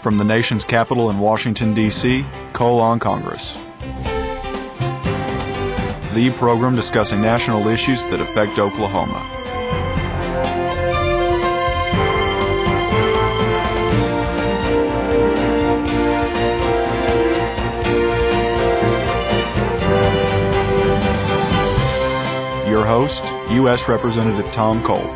From the nation's capital in Washington, D.C., Call on Congress. The program discussing national issues that affect Oklahoma. Your host, U.S. Representative Tom Cole.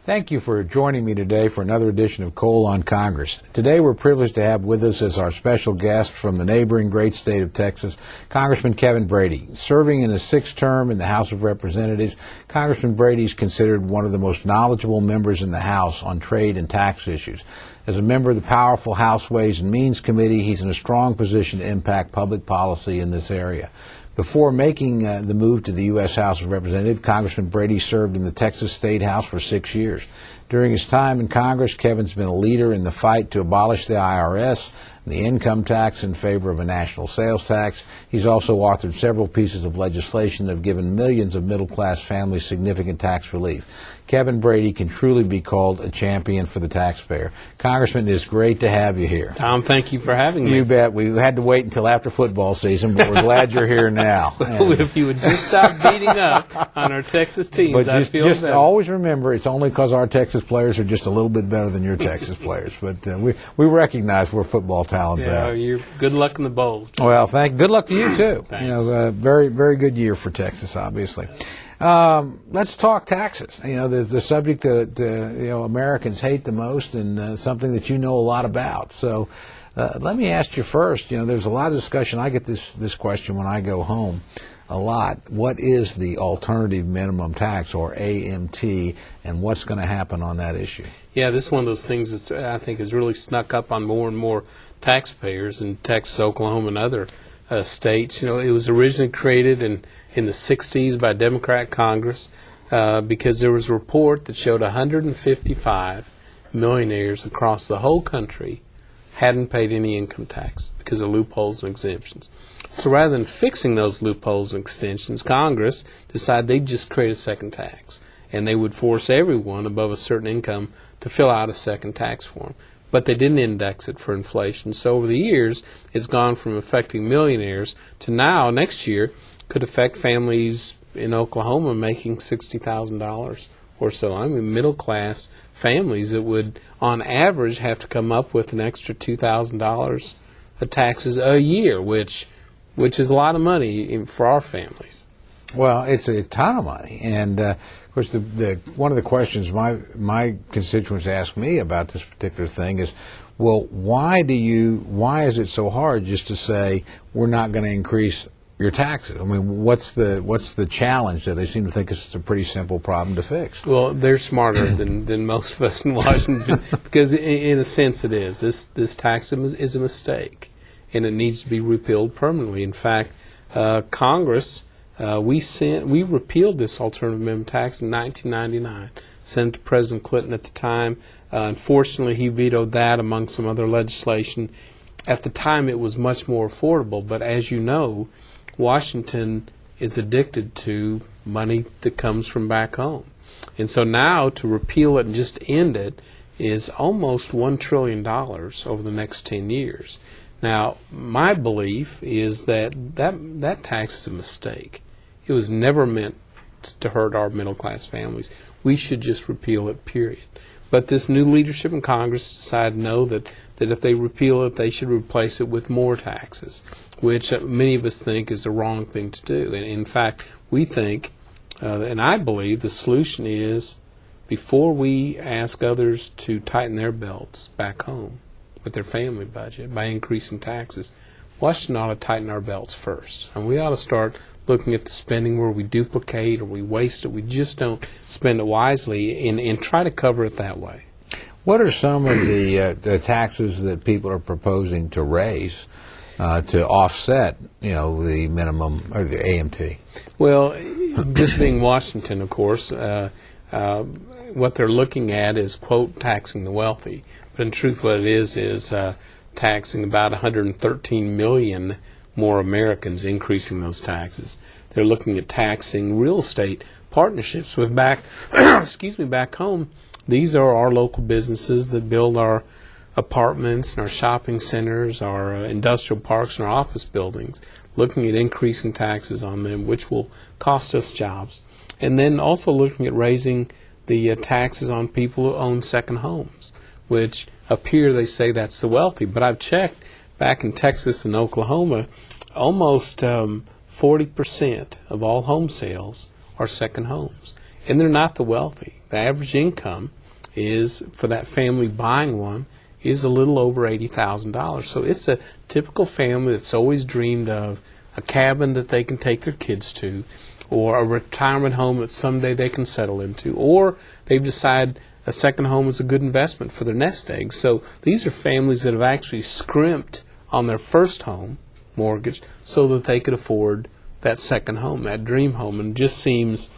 Thank you for joining me today for another edition of Cole on Congress. Today we're privileged to have with us as our special guest from the neighboring great state of Texas, Congressman Kevin Brady. Serving in his sixth term in the House of Representatives, Congressman Brady is considered one of the most knowledgeable members in the House on trade and tax issues. As a member of the powerful House Ways and Means Committee, he's in a strong position to impact public policy in this area. Before making the move to the U.S. House of Representatives, Congressman Brady served in the Texas State House for 6 years. During his time in Congress, Kevin's been a leader in the fight to abolish the IRS and the income tax in favor of a national sales tax. He's also authored several pieces of legislation that have given millions of middle-class families significant tax relief. Kevin Brady can truly be called a champion for the taxpayer. Congressman, it is great to have you here. Tom, thank you for having me. You bet. We had to wait until after football season, but we're glad you're here now. If you would just stop beating up on our Texas teams, I'd feel just better. Always remember, it's only because our Texas players are just a little bit better than your Texas players. But we recognize where football talent's at. You're good luck in the bowl. Well, good luck to you too. Thanks. Very, very good year for Texas, obviously. Let's talk taxes. The subject that Americans hate the most, and something that you know a lot about. So, let me ask you first. There's a lot of discussion. I get this question when I go home a lot. What is the alternative minimum tax, or AMT, and what's going to happen on that issue? Yeah, this is one of those things that I think has really snuck up on more and more taxpayers in Texas, Oklahoma, and other states. It was originally created in the 60s by Democrat Congress because there was a report that showed 155 millionaires across the whole country hadn't paid any income tax because of loopholes and exemptions. So rather than fixing those loopholes and extensions, Congress decided they'd just create a second tax, and they would force everyone above a certain income to fill out a second tax form. But they didn't index it for inflation. So over the years, it's gone from affecting millionaires to now, next year, could affect families in Oklahoma making $60,000 or so. I mean, middle-class families that would, on average, have to come up with an extra $2,000 of taxes a year, which is a lot of money for our families. Well, it's a ton of money, and of course, one of the questions my constituents ask me about this particular thing is, well, why is it so hard just to say we're not going to increase your taxes? I mean, what's the challenge there? They seem to think it's a pretty simple problem to fix. Well, they're smarter than most of us in Washington because, in a sense, it is. This tax is a mistake, and it needs to be repealed permanently. In fact, Congress. We repealed this alternative minimum tax in 1999. Sent it to President Clinton at the time. Unfortunately, he vetoed that among some other legislation. At the time, it was much more affordable, but as you know, Washington is addicted to money that comes from back home. And so now to repeal it and just end it is almost $1 trillion over the next 10 years. Now, my belief is that tax is a mistake. It was never meant to hurt our middle-class families. We should just repeal it, period. But this new leadership in Congress decided no, that if they repeal it, they should replace it with more taxes, which many of us think is the wrong thing to do. And in fact, we think, and I believe, the solution is before we ask others to tighten their belts back home with their family budget by increasing taxes, Washington ought to tighten our belts first. And we ought to start looking at the spending where we duplicate or we waste it. We just don't spend it wisely and try to cover it that way. What are some of the taxes that people are proposing to raise to offset, the minimum or the AMT? Well, this being Washington, of course, what they're looking at is, quote, taxing the wealthy. But in truth, what it is taxing about 113 million more Americans, increasing those taxes. They're looking at taxing real estate partnerships with back home. These are our local businesses that build our apartments, and our shopping centers, our industrial parks, and our office buildings, looking at increasing taxes on them, which will cost us jobs. And then also looking at raising the taxes on people who own second homes, which up here they say that's the wealthy. But I've checked back in Texas and Oklahoma, almost 40% of all home sales are second homes. And they're not the wealthy. The average income is, for that family buying one, is a little over $80,000. So it's a typical family that's always dreamed of a cabin that they can take their kids to, or a retirement home that someday they can settle into, or they've decided a second home is a good investment for their nest egg. So these are families that have actually scrimped on their first home mortgage so that they could afford that second home, that dream home. And it just seems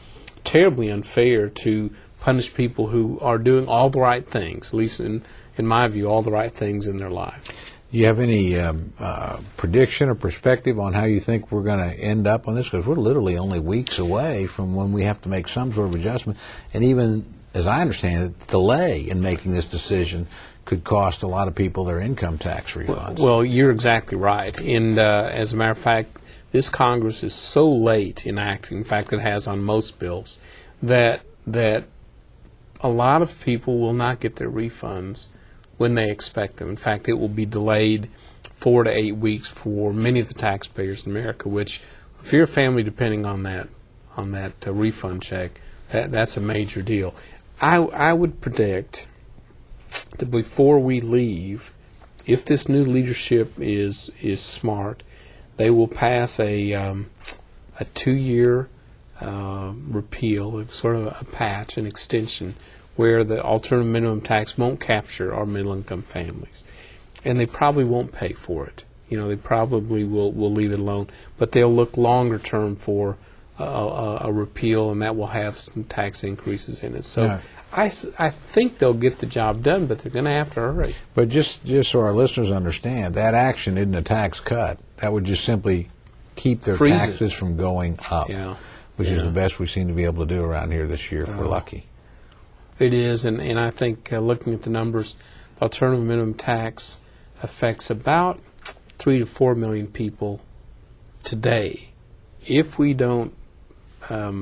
terribly unfair to punish people who are doing all the right things, at least in my view, all the right things in their life. Do you have any prediction or perspective on how you think we're going to end up on this? Because we're literally only weeks away from when we have to make some sort of adjustment. And even, as I understand it, delay in making this decision could cost a lot of people their income tax refunds. Well, you're exactly right. And as a matter of fact, this Congress is so late in acting, in fact it has on most bills, that a lot of people will not get their refunds when they expect them. In fact, it will be delayed 4 to 8 weeks for many of the taxpayers in America, which, if you're a family depending on that refund check, that's a major deal. I would predict that before we leave, if this new leadership is smart, they will pass a 2-year repeal, sort of a patch, an extension, where the alternative minimum tax won't capture our middle-income families. And they probably won't pay for it. You know, they probably will leave it alone. But they'll look longer term for a repeal, and that will have some tax increases in it. So yeah. I think they'll get the job done, but they're going to have to hurry. But just so our listeners understand, that action isn't a tax cut. That would just simply keep their taxes from going up, which is the best we seem to be able to do around here this year if we're lucky. It is, and I think looking at the numbers, alternative minimum tax affects about 3 to 4 million people today. If we don't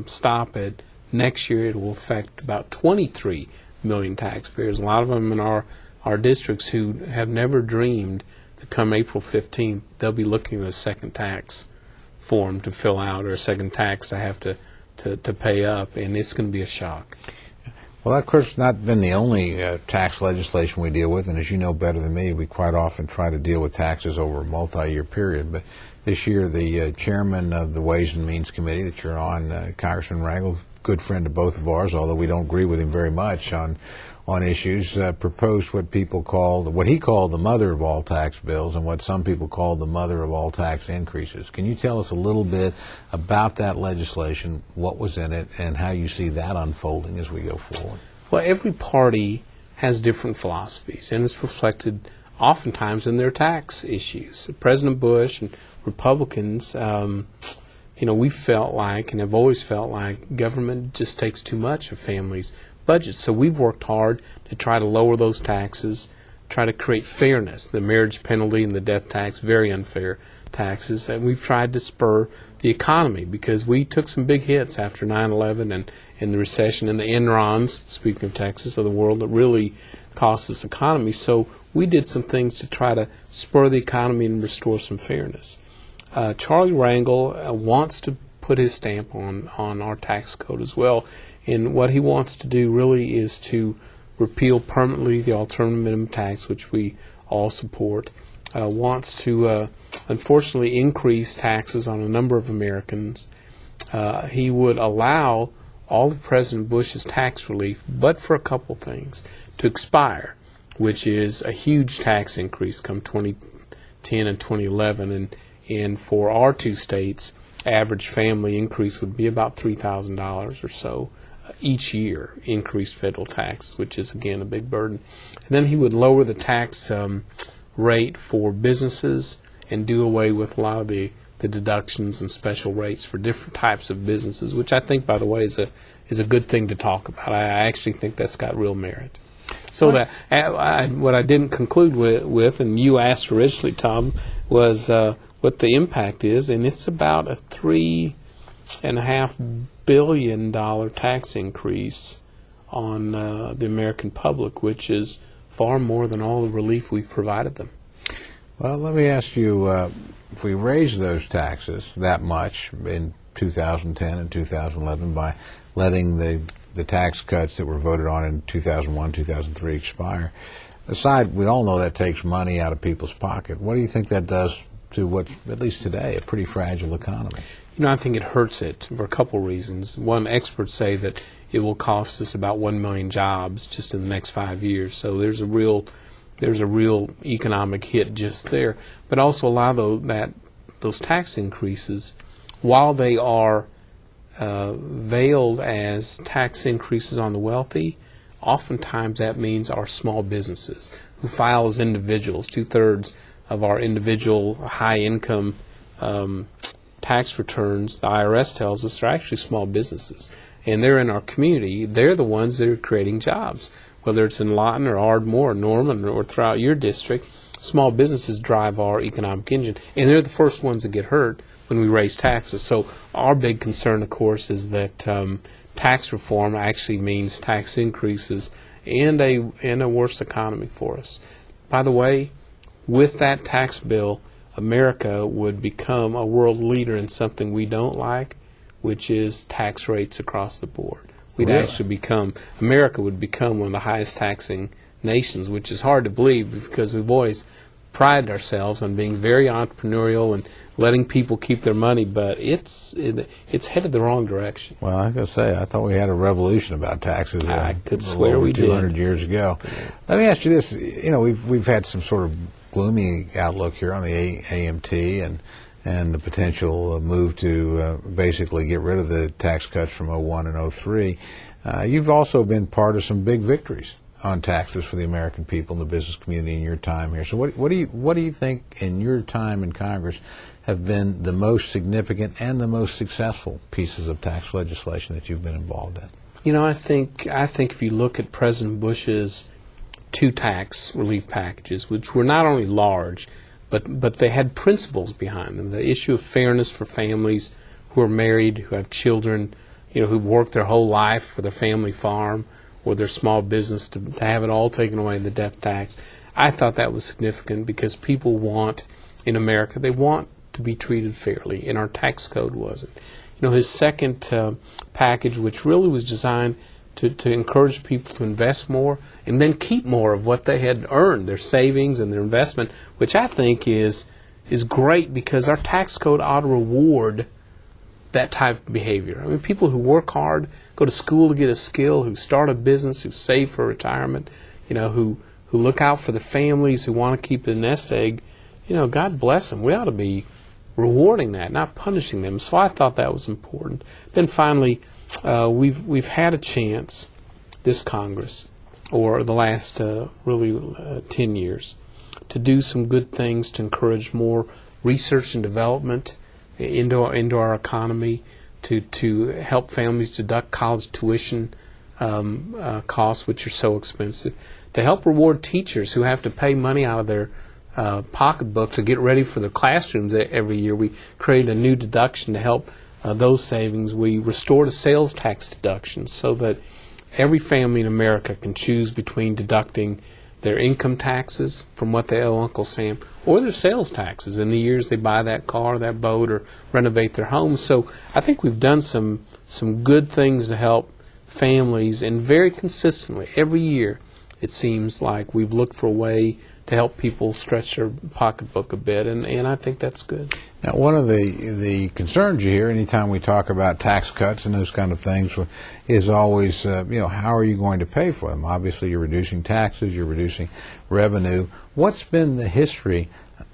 stop it, next year it will affect about 23 million taxpayers. A lot of them in our districts who have never dreamed that come April 15th, they'll be looking at a second tax form to fill out, or a second tax to have to pay up, and it's going to be a shock. Well, that, of course, not been the only tax legislation we deal with, and as you know better than me, we quite often try to deal with taxes over a multi-year period. But this year, the chairman of the Ways and Means Committee that you're on, Congressman Rangel, good friend of both of ours, although we don't agree with him very much on issues, proposed what he called the mother of all tax bills, and what some people call the mother of all tax increases. Can you tell us a little bit about that legislation, what was in it, and how you see that unfolding as we go forward? Well, every party has different philosophies, and it's reflected oftentimes in their tax issues. President Bush and Republicans, we felt like, and have always felt like, government just takes too much of families' budgets. So we've worked hard to try to lower those taxes, try to create fairness. The marriage penalty and the death tax, very unfair taxes. And we've tried to spur the economy, because we took some big hits after 9/11 and the recession and the Enrons, speaking of Texas, of the world, that really cost this economy. So we did some things to try to spur the economy and restore some fairness. Charlie Rangel wants to put his stamp on our tax code as well. And what he wants to do really is to repeal permanently the alternative minimum tax, which we all support. Wants to, unfortunately, increase taxes on a number of Americans. He would allow all of President Bush's tax relief, but for a couple things, to expire, which is a huge tax increase come 2010 and 2011. And for our two states, average family increase would be about $3,000 or so each year, increased federal tax, which is, again, a big burden. And then he would lower the tax rate for businesses and do away with a lot of the deductions and special rates for different types of businesses, which I think, by the way, is a good thing to talk about. I actually think that's got real merit. So what I didn't conclude with, and you asked originally, Tom, was what the impact is, and it's about a $3.5 billion tax increase on the American public, which is far more than all the relief we've provided them. Well, let me ask you, if we raise those taxes that much in 2010 and 2011 by letting the tax cuts that were voted on in 2001, 2003 expire, aside, we all know that takes money out of people's pocket. What do you think that does to what's, at least today, a pretty fragile economy? You know, I think it hurts it for a couple reasons. One, experts say that it will cost us about 1 million jobs just in the next 5 years. So there's a real economic hit just there. But also a lot of those tax increases, while they are veiled as tax increases on the wealthy, oftentimes that means our small businesses who file as individuals. 2/3 of our individual high-income tax returns, the IRS tells us, are actually small businesses. And they're in our community. They're the ones that are creating jobs. Whether it's in Lawton or Ardmore or Norman or throughout your district, small businesses drive our economic engine. And they're the first ones that get hurt when we raise taxes. So our big concern, of course, is that tax reform actually means tax increases and a worse economy for us. By the way, with that tax bill, America would become a world leader in something we don't like, which is tax rates across the board. America would become one of the highest taxing nations, which is hard to believe because we've always prided ourselves on being very entrepreneurial and letting people keep their money, but it's headed the wrong direction. Well, I gotta say, I thought we had a revolution about taxes. I could swear we did. 200 years ago. Yeah. Let me ask you this: you know, we've had some sort of gloomy outlook here on the AMT and the potential move to basically get rid of the tax cuts from 01 and 03. You've also been part of some big victories on taxes for the American people and the business community in your time here. So what do you think in your time in Congress have been the most significant and the most successful pieces of tax legislation that you've been involved in? You know, I think if you look at President Bush's 2 tax relief packages, which were not only large, but they had principles behind them. The issue of fairness for families who are married, who have children, you know, who work their whole life for their family farm or their small business, to have it all taken away, the death tax. I thought that was significant because people want, in America, they want to be treated fairly, and our tax code wasn't. You know, his second package, which really was designed to encourage people to invest more and then keep more of what they had earned, their savings and their investment, which I think is great because our tax code ought to reward that type of behavior. I mean, people who work hard, go to school to get a skill, who start a business, who save for retirement, you know, who look out for the families, who want to keep the nest egg, you know, God bless them. We ought to be rewarding that, not punishing them. So I thought that was important. Then finally, we've had a chance, this Congress, or the last 10 years, to do some good things to encourage more research and development into our economy, to help families deduct college tuition costs, which are so expensive, to help reward teachers who have to pay money out of their pocketbook to get ready for their classrooms every year. We created a new deduction to help those savings. We restored a sales tax deduction so that every family in America can choose between deducting their income taxes from what they owe Uncle Sam or their sales taxes in the years they buy that car, that boat, or renovate their home. So I think we've done some good things to help families, and very consistently every year it seems like we've looked for a way to help people stretch their pocketbook a bit, and I think that's good. Now, one of the concerns you hear anytime we talk about tax cuts and those kind of things is always, how are you going to pay for them? Obviously, you're reducing taxes, you're reducing revenue. What's been the history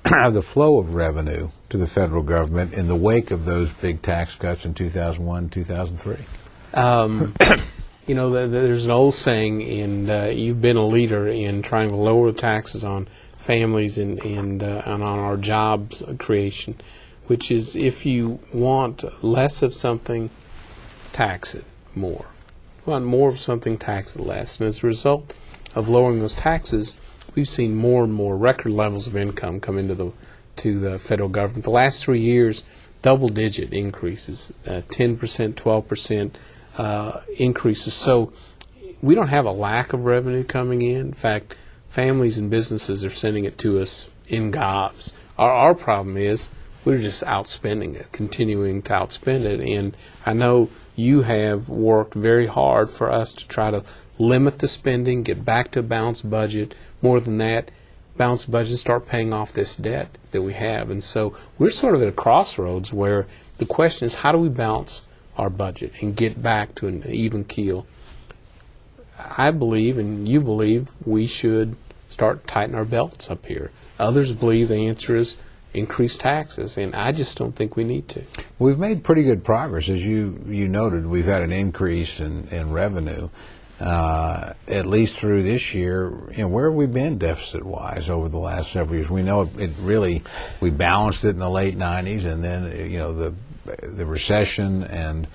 of the flow of revenue to the federal government in the wake of those big tax cuts in 2001, 2003? There's an old saying, and you've been a leader in trying to lower the taxes on families and on our jobs creation, which is if you want less of something, tax it more. If you want more of something, tax it less. And as a result, of lowering those taxes, we've seen more and more record levels of income come into the federal government. The last 3 years, double-digit increases, 10%, 12% increases. So we don't have a lack of revenue coming in. In fact, families and businesses are sending it to us in gobs. Our problem is we're just outspending it, continuing to outspend it. And I know you have worked very hard for us to try to limit the spending, get back to a balanced budget. More than that, balanced budget and start paying off this debt that we have. And so we're sort of at a crossroads where the question is, how do we balance our budget and get back to an even keel? I believe, and you believe, we should start tightening our belts up here. Others believe the answer is increase taxes, and I just don't think we need to. We've made pretty good progress. As you noted, we've had an increase in revenue. At least through this year, where have we been deficit-wise over the last several years? We know it really, we balanced it in the late 90s, and then, the recession and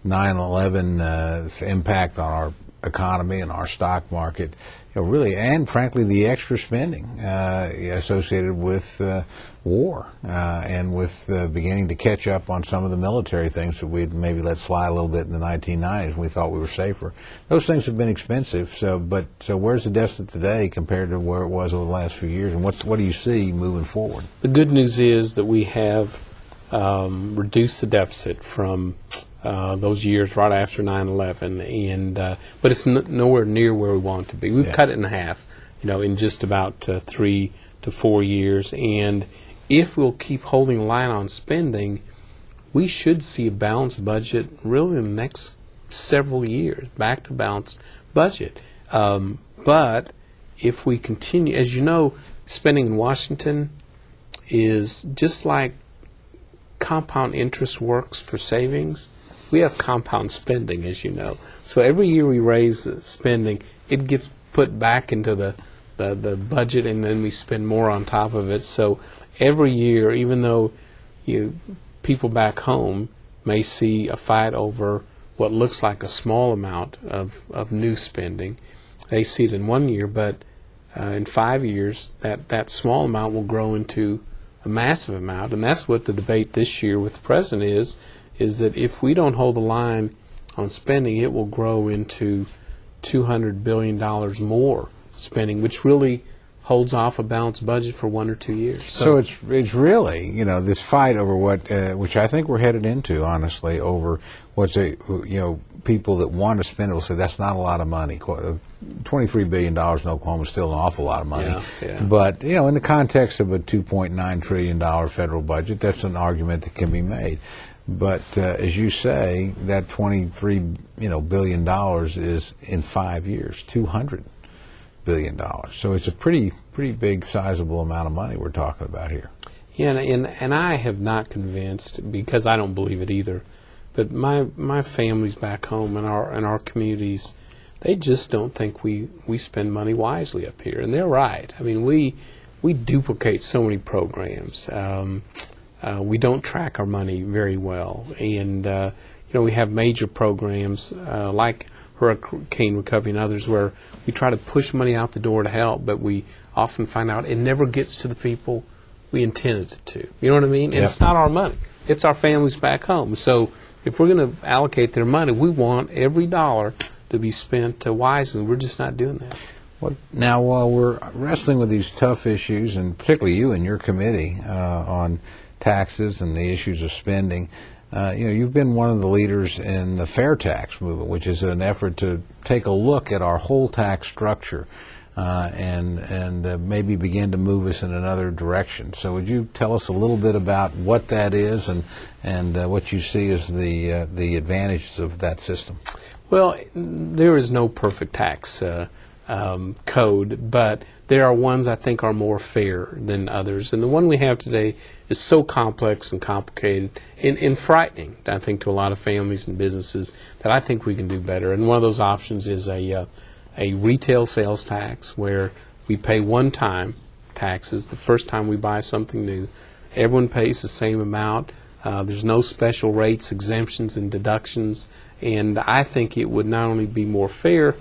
9/11 impact on our economy and our stock market, really, and frankly, the extra spending associated with war and with beginning to catch up on some of the military things that we'd maybe let slide a little bit in the 1990s. We thought we were safer. Those things have been expensive. So where's the deficit today compared to where it was over the last few years? And what do you see moving forward? The good news is that we have reduced the deficit from those years right after 9/11, and but it's nowhere near where we want it to be. We've cut it in half, in just about 3 to 4 years. And if we'll keep holding the line on spending, we should see a balanced budget really in the next several years, back to balanced budget. But if we continue, as you know, spending in Washington is just like compound interest works for savings. We have compound spending, as you know. So every year we raise the spending, it gets put back into the budget, and then we spend more on top of it. So every year, even though people back home may see a fight over what looks like a small amount of new spending, they see it in 1 year, but in 5 years, that small amount will grow into a massive amount. And that's what the debate this year with the president is that if we don't hold the line on spending, it will grow into $200 billion more spending, which really holds off a balanced budget for 1 or 2 years. So it's really, this fight over what, which I think we're headed into, honestly, over people that want to spend it will say that's not a lot of money. $23 billion in Oklahoma is still an awful lot of money. Yeah. But, in the context of a $2.9 trillion federal budget, that's an argument that can be made. But as you say, that $23 billion is in 5 years, $200 billion. So it's a pretty big, sizable amount of money we're talking about here. Yeah, and I have not convinced, because I don't believe it either, but my families back home and our communities, they just don't think we spend money wisely up here, and they're right. I mean, we duplicate so many programs. We don't track our money very well, and we have major programs like Hurricane Recovery and others where we try to push money out the door to help, but we often find out it never gets to the people we intended it to. You know what I mean? And Yep. It's not our money. It's our families back home. So if we're going to allocate their money, we want every dollar to be spent wisely. We're just not doing that. Well, now, while we're wrestling with these tough issues, and particularly you and your committee on taxes and the issues of spending, you've been one of the leaders in the fair tax movement, which is an effort to take a look at our whole tax structure and maybe begin to move us in another direction. So would you tell us a little bit about what that is and what you see as the advantages of that system? Well, there is no perfect tax code, but there are ones I think are more fair than others. And the one we have today is so complex and complicated and frightening, I think, to a lot of families and businesses that I think we can do better. And one of those options is a retail sales tax where we pay one-time taxes the first time we buy something new. Everyone pays the same amount. There's no special rates, exemptions, and deductions. And I think it would not only be more fair,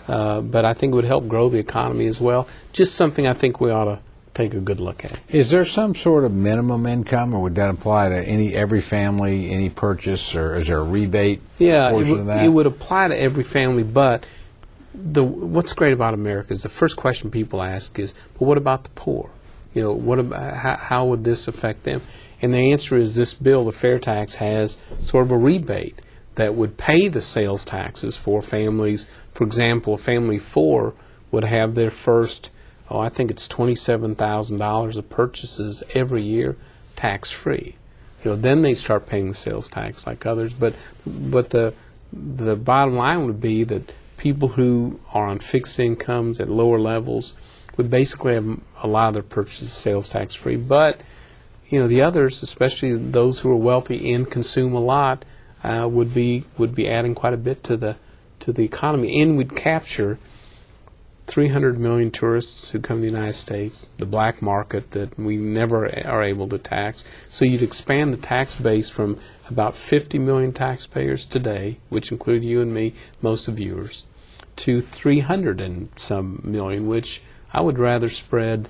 but I think it would help grow the economy as well. Just something I think we ought to take a good look at. Is there some sort of minimum income, or would that apply to every family, any purchase, or is there a rebate portion of that? It would apply to every family, but what's great about America is the first question people ask is, but what about the poor? How would this affect them? And the answer is this bill, the fair tax, has sort of a rebate that would pay the sales taxes for families. For example, a family of 4 would have their first, I think it's $27,000 of purchases every year tax-free. Then they start paying the sales tax like others. But the bottom line would be that people who are on fixed incomes at lower levels would basically have a lot of their purchases sales tax-free. But the others, especially those who are wealthy and consume a lot, would be adding quite a bit to the economy, and we'd capture 300 million tourists who come to the United States, the black market that we never are able to tax. So you'd expand the tax base from about 50 million taxpayers today, which include you and me, most of viewers, to 300 and some million, which I would rather spread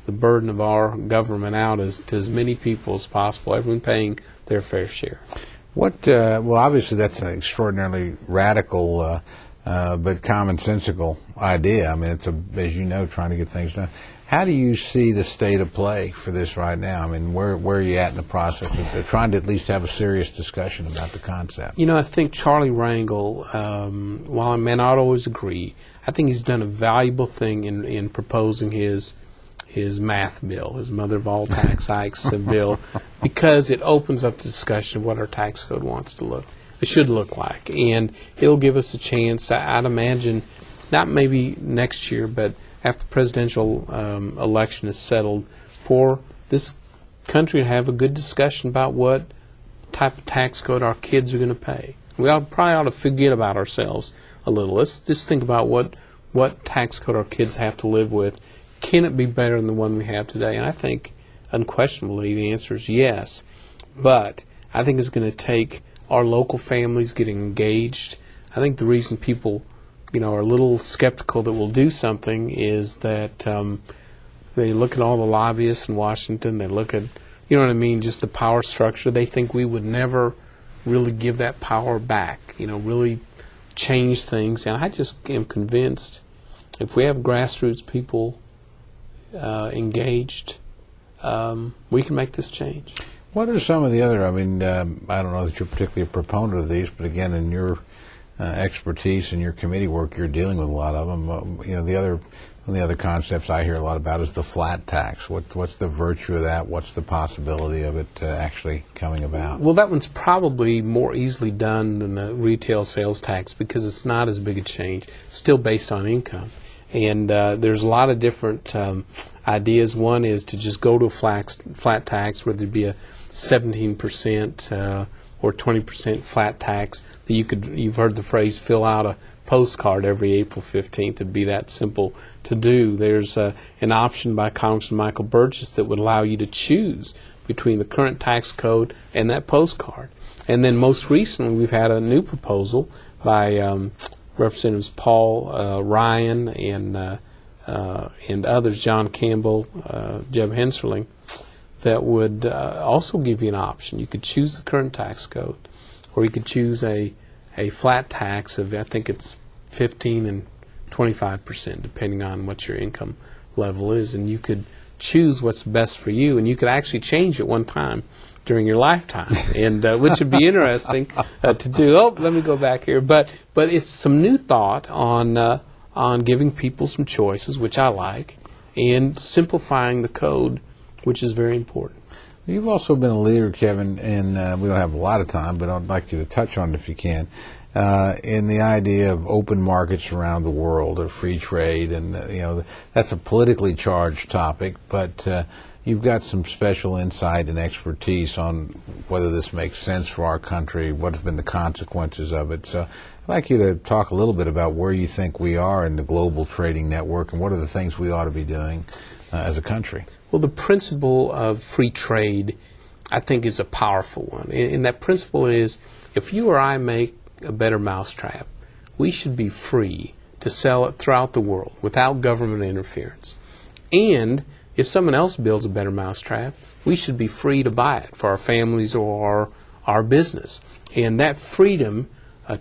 the burden of our government out to as many people as possible, everyone paying their fair share. Well, obviously that's an extraordinarily radical but commonsensical idea. I mean, it's, as you know, trying to get things done. How do you see the state of play for this right now? I mean, where are you at in the process of trying to at least have a serious discussion about the concept? I think Charlie Rangel, while I may not always agree, I think he's done a valuable thing in proposing his math bill, his mother of all tax hikes bill, because it opens up the discussion of what our tax code should look like. And it'll give us a chance, I'd imagine, not maybe next year, but after the presidential election is settled, for this country to have a good discussion about what type of tax code our kids are going to pay. We probably ought to forget about ourselves a little. Let's just think about what tax code our kids have to live with. Can it be better than the one we have today? And I think, unquestionably, the answer is yes. But I think it's going to take our local families getting engaged. I think the reason people, are a little skeptical that we'll do something is that they look at all the lobbyists in Washington. They look at, just the power structure. They think we would never really give that power back, really change things. And I just am convinced if we have grassroots people engaged, we can make this change. What are some of the other, I don't know that you're particularly a proponent of these, but again, in your expertise and your committee work, you're dealing with a lot of them. One of the other concepts I hear a lot about is the flat tax. What's the virtue of that? What's the possibility of it actually coming about? Well, that one's probably more easily done than the retail sales tax because it's not as big a change, still based on income. And there's a lot of different ideas. One is to just go to a flat tax, whether it be a 17% or 20% flat tax. That you've heard the phrase, fill out a postcard every April 15th. It'd be that simple to do. There's an option by Congressman Michael Burgess that would allow you to choose between the current tax code and that postcard. And then most recently, we've had a new proposal by Representatives Paul Ryan and others, John Campbell, Jeb Henserling, that would also give you an option. You could choose the current tax code, or you could choose a flat tax of, I think it's 15 and 25%, depending on what your income level is, and you could choose what's best for you, and you could actually change it one time during your lifetime, and which would be interesting to do. Oh, let me go back here, but it's some new thought on giving people some choices, which I like, and simplifying the code, which is very important. You've also been a leader, Kevin, and we don't have a lot of time, but I'd like you to touch on it if you can, in the idea of open markets around the world, or free trade, and that's a politically charged topic, but you've got some special insight and expertise on whether this makes sense for our country, what have been the consequences of it. So I'd like you to talk a little bit about where you think we are in the global trading network, and what are the things we ought to be doing as a country. Well, the principle of free trade, I think, is a powerful one. And that principle is, if you or I make a better mousetrap, we should be free to sell it throughout the world without government interference. And if someone else builds a better mousetrap, we should be free to buy it for our families or our business. And that freedom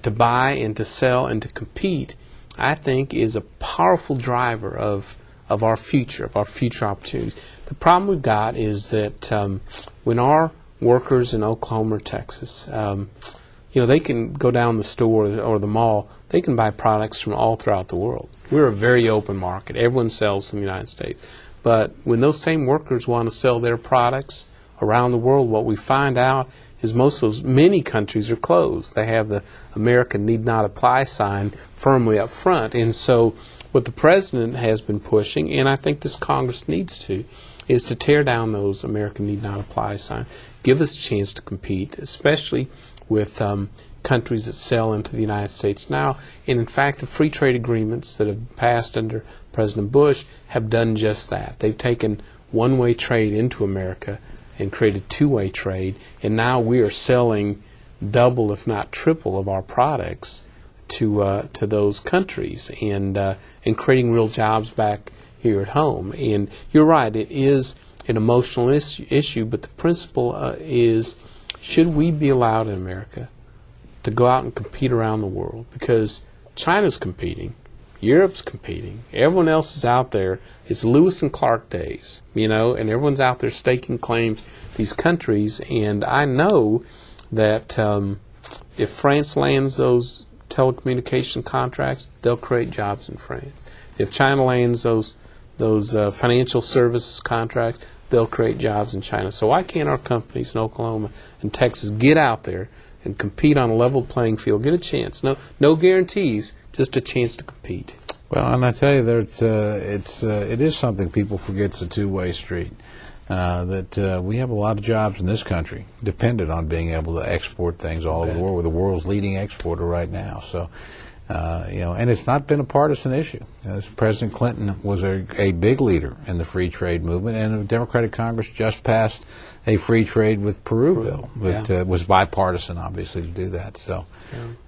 to buy and to sell and to compete, I think, is a powerful driver of our future opportunities. The problem we've got is that when our workers in Oklahoma or Texas, they can go down the store or the mall, they can buy products from all throughout the world. We're a very open market. Everyone sells in the United States. But when those same workers want to sell their products around the world, what we find out is many countries are closed. They have the America Need Not Apply sign firmly up front. And so what the President has been pushing, and I think this Congress needs to, is to tear down those America Need Not Apply signs, give us a chance to compete, especially with countries that sell into the United States now. And in fact, the free trade agreements that have passed under President Bush have done just that. They've taken one-way trade into America and created two-way trade, and now we are selling double, if not triple, of our products to those countries, and creating real jobs back here at home. And you're right, it is an emotional issue, but the principle is, should we be allowed in America to go out and compete around the world? Because China's competing, Europe's competing, everyone else is out there. It's Lewis and Clark days, and everyone's out there staking claims to these countries. And I know that if France lands those telecommunication contracts, they'll create jobs in France. If China lands those financial services contracts, they'll create jobs in China. So why can't our companies in Oklahoma and Texas get out there and compete on a level playing field, get a chance? No guarantees, just a chance to compete. Well, and I tell you, it is something people forget. It's a two-way street. That we have a lot of jobs in this country dependent on being able to export things all over the world. We're the world's leading exporter right now. So, and it's not been a partisan issue. President Clinton was a big leader in the free trade movement, and the Democratic Congress just passed a free trade with Peru bill that was bipartisan, obviously, to do that. So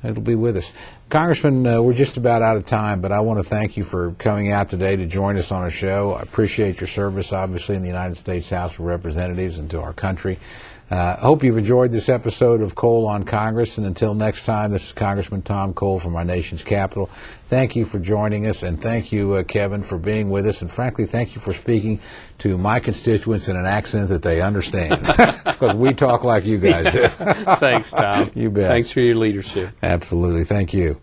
it'll be with us. Congressman, we're just about out of time, but I want to thank you for coming out today to join us on our show. I appreciate your service, obviously, in the United States House of Representatives and to our country. I hope you've enjoyed this episode of Cole on Congress, and until next time, this is Congressman Tom Cole from our nation's capital. Thank you for joining us, and thank you, Kevin, for being with us, and frankly, thank you for speaking to my constituents in an accent that they understand, because we talk like you guys do. Thanks, Tom. You bet. Thanks for your leadership. Absolutely. Thank you.